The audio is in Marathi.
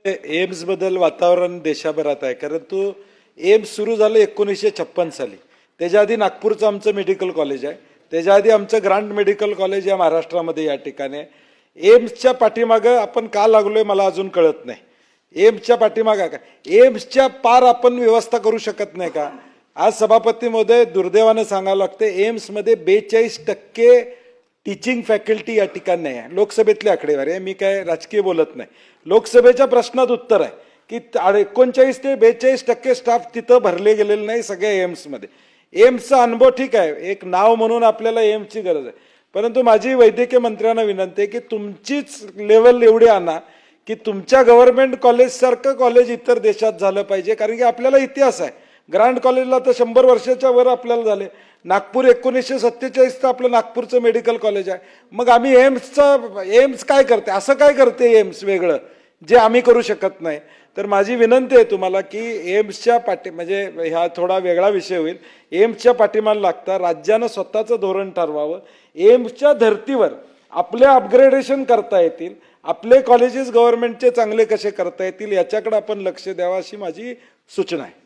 एम्स बद्दल वातावरण देशभरात आहे, कारण तो एम्स सुरू झालं 1956 साली. त्याच्या आधी नागपूरचं आमचं मेडिकल कॉलेज आहे, त्याच्या आधी आमचं ग्रांट मेडिकल कॉलेज या महाराष्ट्रामध्ये या ठिकाणी आहे. एम्सच्या पाठीमागं आपण का लागलोय मला अजून कळत नाही. एम्सच्या पाठीमागं का एम्सच्या पार आपण व्यवस्था करू शकत नाही का? आज सभापती महोदय दुर्दैवानं सांगावं लागते, एम्समध्ये 42% टीचिंग फॅकल्टी या ठिकाणी नाही आहे. लोकसभेतली आकडेवारी आहे, मी काय राजकीय बोलत नाही. लोकसभेच्या प्रश्नात उत्तर आहे की 39 ते 42% स्टाफ तिथं भरले गेलेले नाही सगळ्या एम्समध्ये. एम्सचा अनुभव ठीक आहे, एक नाव म्हणून आपल्याला एम्सची गरज आहे, परंतु माझी वैद्यकीय मंत्र्यांना विनंती आहे की तुमचीच लेवल एवढी आणा की तुमच्या गव्हर्नमेंट कॉलेजसारखं कॉलेज इतर देशात झालं पाहिजे. कारण की आपल्याला इतिहास आहे, ग्रांट कॉलेजला तर 100 वर्षाच्या वर आपल्याला झाले. नागपूर 1947चं आपलं नागपूरचं मेडिकल कॉलेज आहे. मग आम्ही एम्स काय करते, असं काय करते एम्स वेगळं जे आम्ही करू शकत नाही? तर माझी विनंती आहे तुम्हाला की एम्सच्या म्हणजे ह्या थोडा वेगळा विषय होईल, एम्सच्या पाठीमागे लागता राज्यानं स्वतःचं धोरण ठरवावं. एम्सच्या धर्तीवर आपले अपग्रेडेशन करता येतील, आपले कॉलेजेस गव्हर्नमेंटचे चांगले कसे करता येतील याच्याकडे आपण लक्ष द्यावं अशी माझी सूचना आहे.